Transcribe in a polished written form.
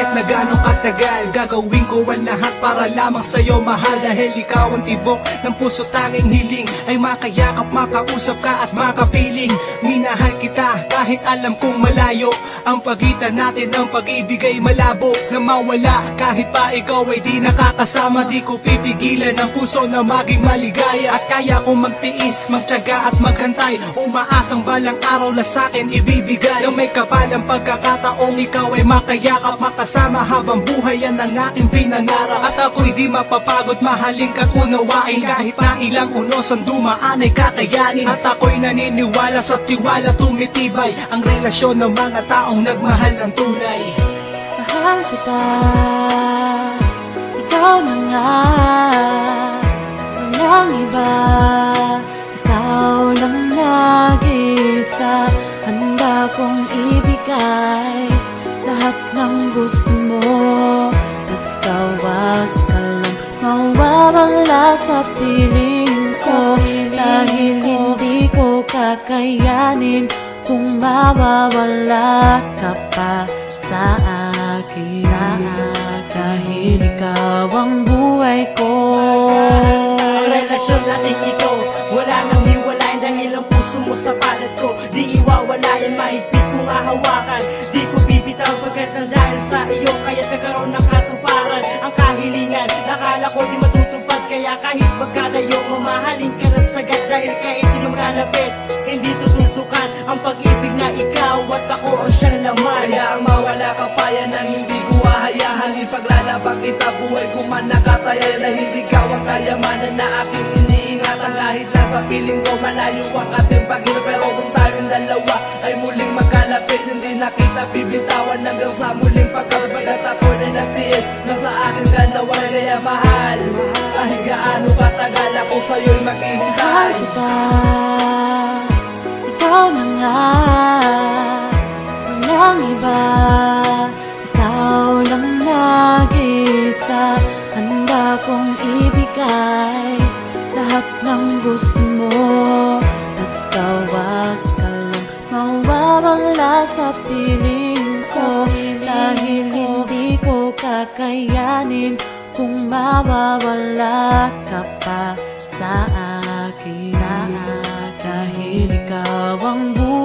Kahit na gano'ng katagal, gagawin ko ang lahat para lamang sa'yo mahal. Dahil ikaw ang tibok ng puso, tanging hiling ay makayakap, makausap ka at makapiling. Minahal kita kahit alam kong malayo ang pagitan natin, ang pag-ibig ay malabo na mawala. Kahit pa ikaw ay di nakakasama, di ko pipigilan ang puso na maging maligaya. At kaya kong magtiis, magtiyaga at maghantay, umaasang balang araw na sa'kin ibibigay. Nang may kapalang pagkakataong ikaw ay makayakap, makasama habang buhay, yan ang aking pinangarap. At ako'y di mapapagod, mahalin ka't unawain, kahit na ilang unos ang dumaan ay kakayanin. At ako'y naniniwala sa tiwala tumitibay ang relasyon ng mga taong nagmahal ng tunay. Mahal kita, ikaw na nga, walang iba, ikaw lang nag-isa. Handa kong ibigay lahat ng gusto mo, basta wag ka lang mawawala sa piling ko. Dahil hindi ko kakayanin kung mawawala ka pa sa akin. Dahil ikaw ang buhay ko. Ang relasyon natin ito, wala nang hiwalayan, dahil ang puso mo sa palad ko. Di iwawalayan, mahigpit kong hahawakan, di ko bibitaw pagkat na dahil sa iyo, kaya't nagkaroon ng katuparan. Ang kahilingan, nakala ko di matutupad, kaya kahit magkalayo, mamahalin ka na sagad. Dahil kahit di lumalapit, hindi tututukan ang pag-ibig na ikaw at ako ang siyang laman. Kaya ang mawala ka pa yan ang hindi ko hahayahan. Ipaglalabang kita, buhay ko man nakataya, dahil ikaw ang kayamanan na aking iniingatan. Kahit nasa piling ko malayo ang ating pag-ibig, pero kung tayong dalawa ay muling magkalapit, hindi na kita bibitawan hanggang sa muling pagkabagat. Ako na nagtiis na sa aking ganawa, kaya mahal, kahit gaano katagal ako sa'yo'y maghihintay. Mahal kita, ikaw na nga, walang iba, ikaw lang nag-isa. Handa kong ibigay lahat ng gusto mo, basta wag ka lang mawawala sa piling ko. Dahil hindi ko kakayanin kung mawawala ka pa sa akin. Dahil ikaw ang buhay